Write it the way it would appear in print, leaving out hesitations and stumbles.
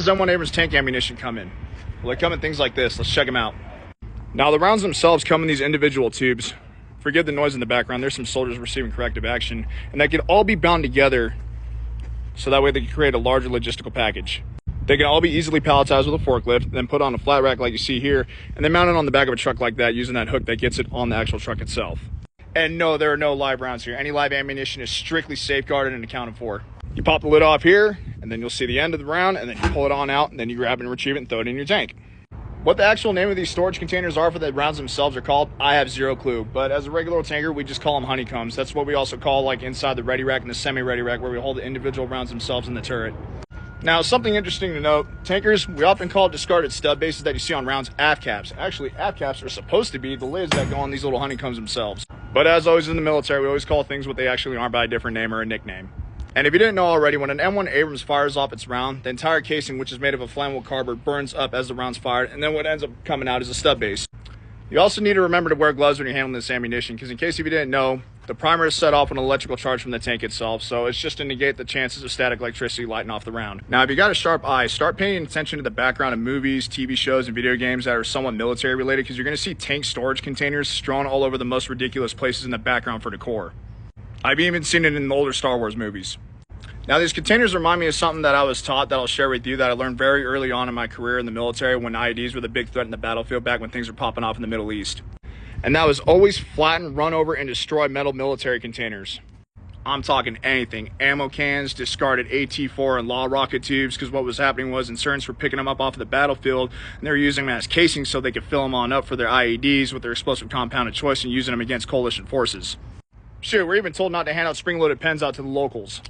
Does M1 Abrams tank ammunition come in? Well, they come in things like this. Let's check them out. Now, the rounds themselves come in these individual tubes. Forgive the noise in the background. There's some soldiers receiving corrective action, and that can all be bound together so that way they can create a larger logistical package. They can all be easily palletized with a forklift, then put on a flat rack like you see here, and then mounted on the back of a truck like that using that hook that gets it on the actual truck itself. And no, there are no live rounds here. Any live ammunition is strictly safeguarded and accounted for. You pop the lid off here, and then you'll see the end of the round, and then you pull it on out, and then you grab and retrieve it and throw it in your tank. What the actual name of these storage containers are for the rounds themselves are called, I have zero clue. But as a regular tanker, we just call them honeycombs. That's what we also call like inside the ready rack and the semi-ready rack where we hold the individual rounds themselves in the turret. Now, something interesting to note, tankers, we often call discarded stud bases that you see on rounds aft caps. Actually, aft caps are supposed to be the lids that go on these little honeycombs themselves. But as always in the military, we always call things what they actually are by a different name or a nickname. And if you didn't know already, when an M1 Abrams fires off its round, the entire casing, which is made of a flammable cardboard, burns up as the round's fired, and then what ends up coming out is a stub base. You also need to remember to wear gloves when you're handling this ammunition, because in case if you didn't know, the primer is set off with an electrical charge from the tank itself, so it's just to negate the chances of static electricity lighting off the round. Now, if you got a sharp eye, start paying attention to the background of movies, TV shows, and video games that are somewhat military related, because you're going to see tank storage containers strewn all over the most ridiculous places in the background for decor. I've even seen it in the older Star Wars movies. Now, these containers remind me of something that I was taught that I'll share with you that I learned very early on in my career in the military when IEDs were the big threat in the battlefield back when things were popping off in the Middle East. And that was always flatten, run over, and destroy metal military containers. I'm talking anything. Ammo cans, discarded AT-4 and law rocket tubes, because what was happening was insurgents were picking them up off of the battlefield, and they were using them as casings so they could fill them on up for their IEDs with their explosive compound of choice and using them against coalition forces. Shoot, we're even told not to hand out spring-loaded pens out to the locals.